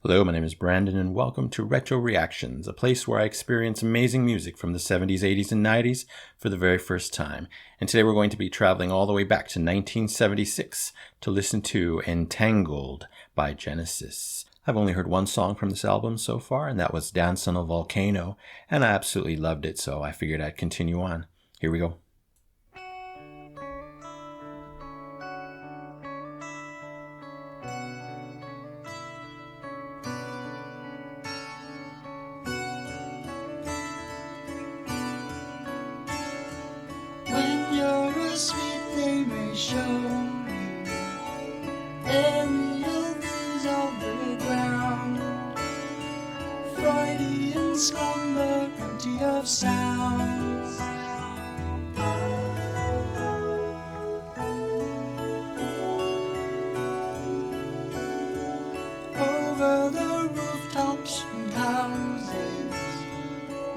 Hello, my name is Brandon, and welcome to Retro Reactions, a place where I experience amazing music from the 70s, 80s, and 90s for the very first time. And today we're going to be traveling all the way back to 1976 to listen to Entangled by Genesis. I've only heard one song from this album so far, and that was Dance on a Volcano, and I absolutely loved it, so I figured I'd continue on. Here we go. Sweet they may show you aliens on the ground, Freudian slumber empty of sounds. Over the rooftops and houses,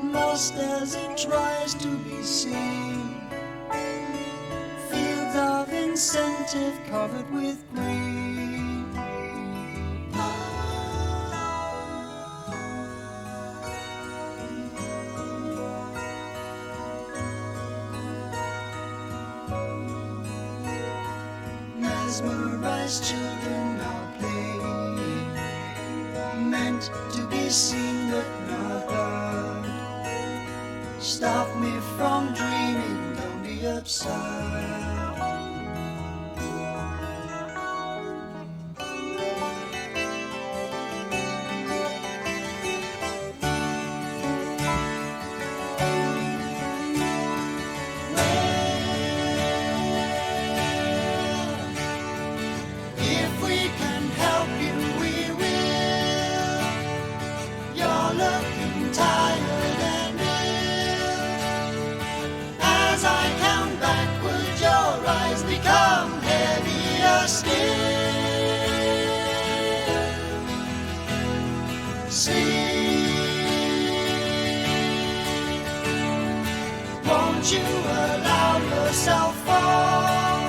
lost as it tries to be seen, of incentive covered with green. Mesmerized children are playing, meant to be seen but not heard. Stop me from dreaming, don't be absurd. Become heavier still. Sleep. Won't you allow yourself fall?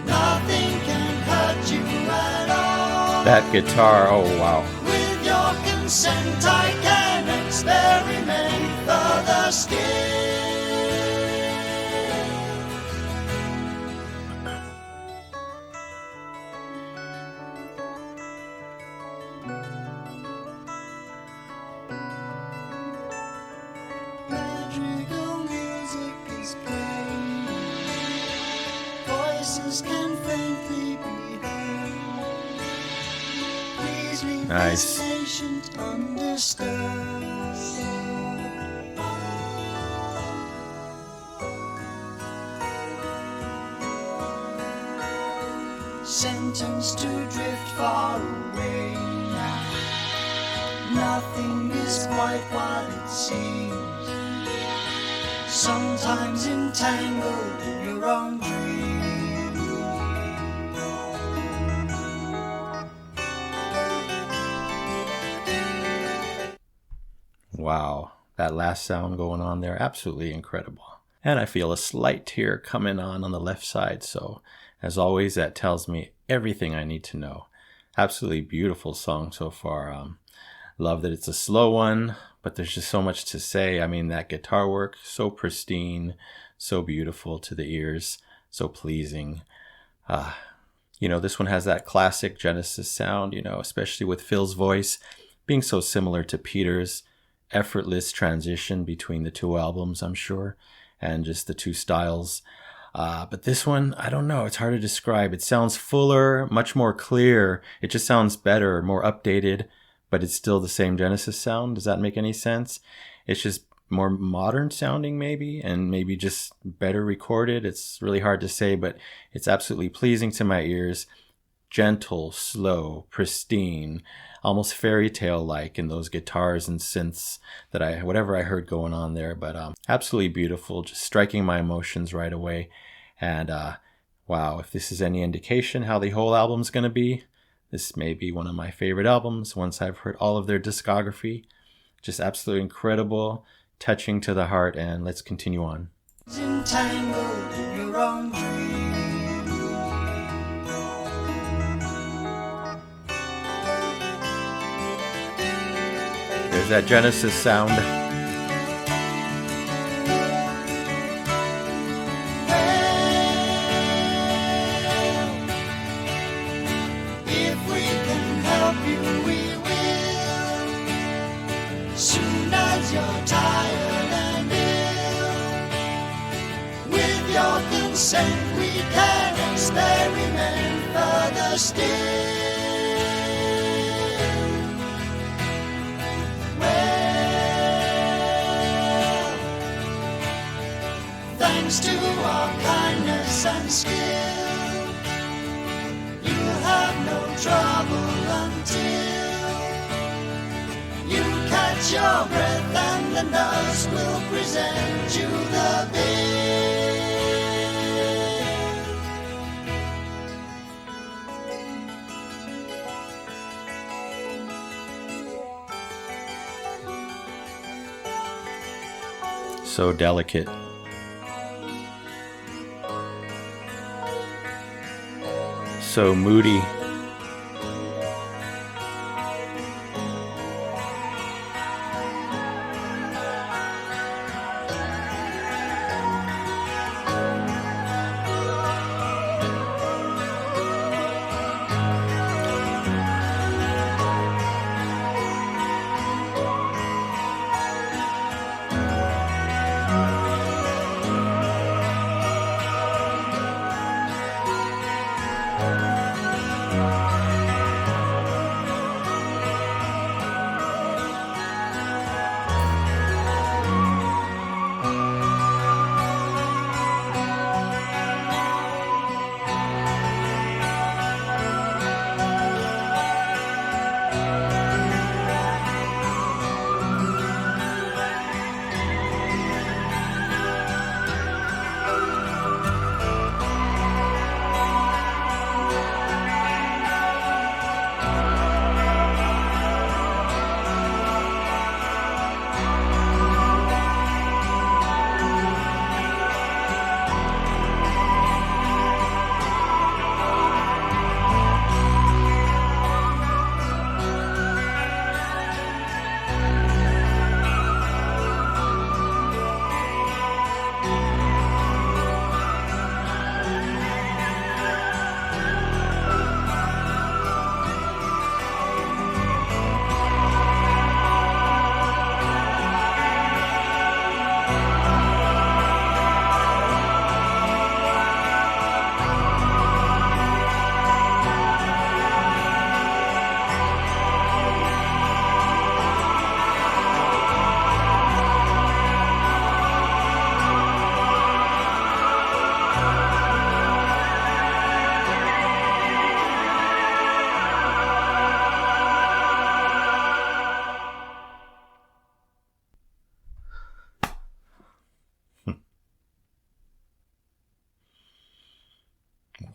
Nothing can hurt you at all. That guitar, oh wow. With your consent I can experiment further still. Can faintly be heard. Please nice. Patient, undisturbed. Sentenced to drift far away now. Nothing is quite what it seems. Sometimes entangled in your own dreams. Wow, that last sound going on there, absolutely incredible. And I feel a slight tear coming on the left side, so as always, that tells me everything I need to know. Absolutely beautiful song so far. Love that it's a slow one, but there's just so much to say. I mean, that guitar work, so pristine, so beautiful to the ears, so pleasing. This one has that classic Genesis sound, especially with Phil's voice being so similar to Peter's. Effortless transition between the two albums, I'm sure, and just the two styles. But this one, I don't know, it's hard to describe. It sounds fuller, much more clear. It just sounds better, more updated, but it's still the same Genesis sound. Does that make any sense? It's just more modern sounding maybe, and maybe just better recorded. It's really hard to say, but it's absolutely pleasing to my ears. Gentle, slow, pristine, almost fairy tale like in those guitars and synths that whatever I heard going on there, but absolutely beautiful, just striking my emotions right away. And wow, if this is any indication how the whole album's going to be, this may be one of my favorite albums once I've heard all of their discography. Just absolutely incredible, touching to the heart, and let's continue on. Entangled in your own dream. There's that Genesis sound. If we can help you, we will. Soon as you're tired and ill, with your consent, we can experiment further still. Well, thanks to our kindness and skill, you'll have no trouble until you catch your breath and the nurse will present you the bill. So delicate. So moody.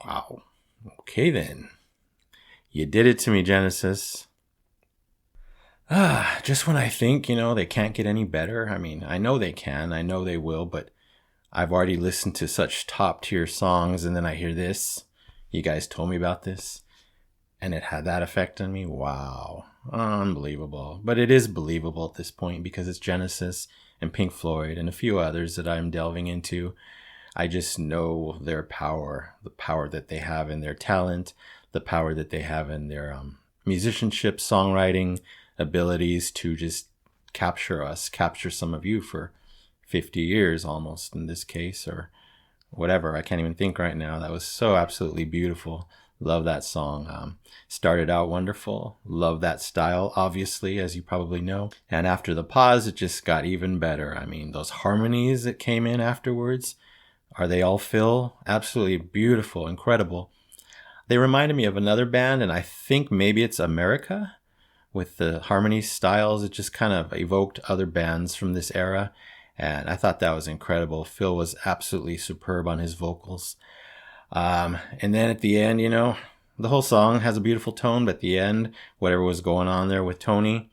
Wow. Okay then. You did it to me, Genesis. Just when I think, they can't get any better. I mean, I know they can. I know they will, but I've already listened to such top tier songs and then I hear this. You guys told me about this and it had that effect on me. Wow. Unbelievable. But it is believable at this point because it's Genesis and Pink Floyd and a few others that I'm delving into. I just know their power, the power that they have in their talent, the power that they have in their musicianship, songwriting abilities to just capture some of you for 50 years almost in this case, or whatever. I can't even think right now. That was so absolutely beautiful. Love that song. Started out wonderful. Love that style, obviously, as you probably know. And after the pause, it just got even better. I mean, those harmonies that came in afterwards, are they all Phil? Absolutely beautiful, incredible. They reminded me of another band, and I think maybe it's America. With the harmony styles, it just kind of evoked other bands from this era. And I thought that was incredible. Phil was absolutely superb on his vocals. And then at the end, the whole song has a beautiful tone, but at the end, whatever was going on there with Tony,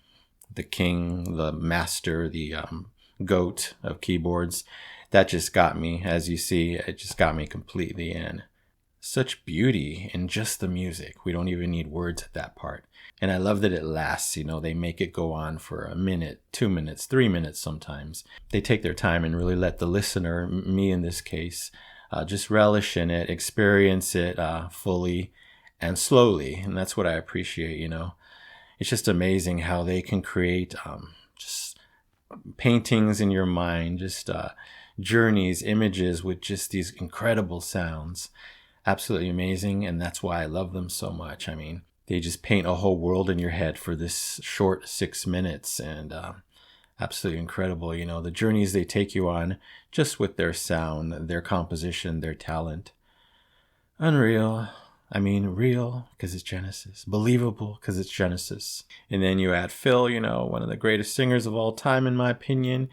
the king, the master, the goat of keyboards, that just got me. As you see, it just got me completely in. such beauty in just the music. We don't even need words at that part. And I love that it lasts. They make it go on for a minute, 2 minutes, 3 minutes sometimes. They take their time and really let the listener, me in this case, just relish in it, experience it fully and slowly. And that's what I appreciate. It's just amazing how they can create just paintings in your mind, just journeys, images with just these incredible sounds. Absolutely amazing. And that's why I love them so much. I mean, they just paint a whole world in your head for this short 6 minutes, and absolutely incredible. The journeys they take you on just with their sound, their composition, their talent. Unreal. I mean, real because it's Genesis. Believable because it's Genesis. And then you add Phil, one of the greatest singers of all time, in my opinion.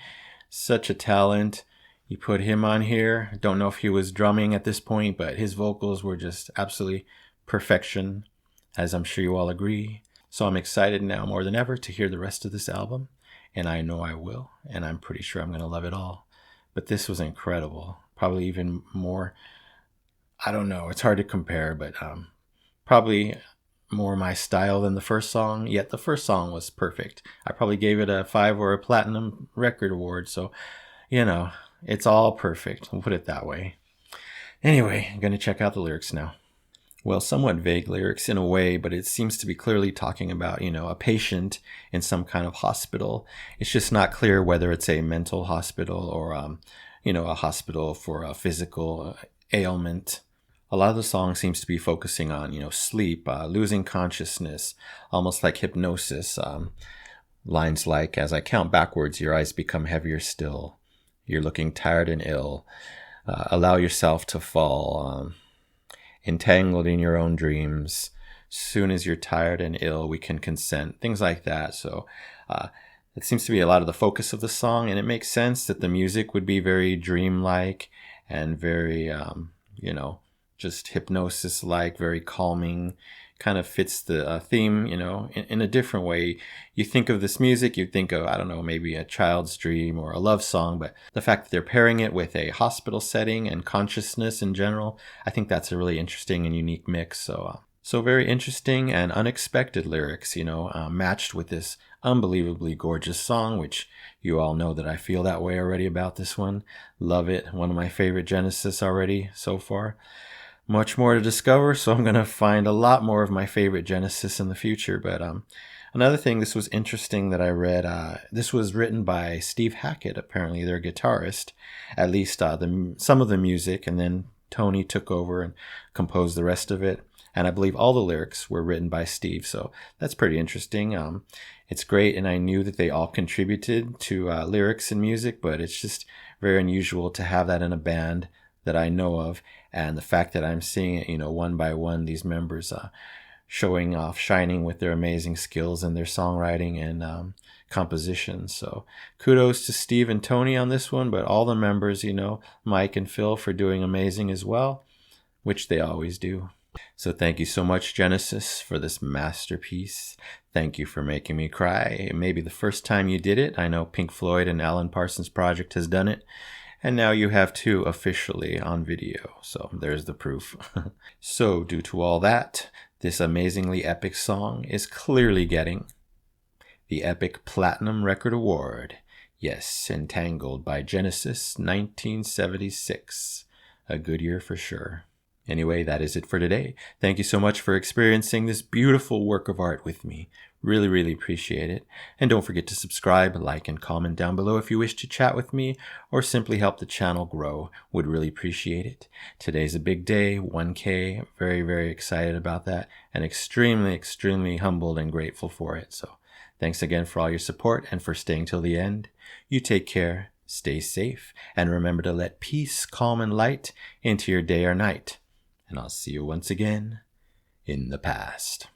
Such a talent. You put him on here. Don't know if he was drumming at this point, but his vocals were just absolutely perfection, as I'm sure you all agree. So I'm excited now more than ever to hear the rest of this album. And I know I will. And I'm pretty sure I'm going to love it all. But this was incredible. Probably even more, I don't know, it's hard to compare, but probably more my style than the first song. Yet the first song was perfect. I probably gave it a 5 or a platinum record award. So, it's all perfect. We'll put it that way. Anyway, I'm going to check out the lyrics now. Well, somewhat vague lyrics in a way, but it seems to be clearly talking about, a patient in some kind of hospital. It's just not clear whether it's a mental hospital or, a hospital for a physical ailment. A lot of the song seems to be focusing on, sleep, losing consciousness, almost like hypnosis. Lines like, as I count backwards, your eyes become heavier still. You're looking tired and ill. Allow yourself to fall. Entangled in your own dreams. Soon as you're tired and ill, we can consent. Things like that. So it seems to be a lot of the focus of the song, and it makes sense that the music would be very dreamlike and very, just hypnosis-like, very calming. Kind of fits the theme, in a different way. You think of this music, you think of, I don't know, maybe a child's dream or a love song, but the fact that they're pairing it with a hospital setting and consciousness in general, I think that's a really interesting and unique mix. So very interesting and unexpected lyrics, matched with this unbelievably gorgeous song, which you all know that I feel that way already about this one. Love it. One of my favorite Genesis already so far. Much more to discover, so I'm going to find a lot more of my favorite Genesis in the future. But another thing, this was interesting that I read. This was written by Steve Hackett, apparently their guitarist, at least some of the music, and then Tony took over and composed the rest of it. And I believe all the lyrics were written by Steve, so that's pretty interesting. It's great, and I knew that they all contributed to lyrics and music, but it's just very unusual to have that in a band that I know of, and the fact that I'm seeing it, one by one, these members showing off, shining with their amazing skills and their songwriting and composition. So kudos to Steve and Tony on this one, but all the members, Mike and Phil, for doing amazing as well, which they always do. So thank you so much, Genesis, for this masterpiece. Thank you for making me cry. It may be the first time you did it. I know Pink Floyd and Alan Parsons Project has done it. And now you have 2 officially on video. So there's the proof. So due to all that, this amazingly epic song is clearly getting the Epic Platinum Record Award. Yes, Entangled by Genesis, 1976. A good year for sure. Anyway, that is it for today. Thank you so much for experiencing this beautiful work of art with me. Really, really appreciate it. And don't forget to subscribe, like, and comment down below if you wish to chat with me or simply help the channel grow. Would really appreciate it. Today's a big day, 1K. Very, very excited about that and extremely, extremely humbled and grateful for it. So thanks again for all your support and for staying till the end. You take care, stay safe, and remember to let peace, calm, and light into your day or night. And I'll see you once again in the past.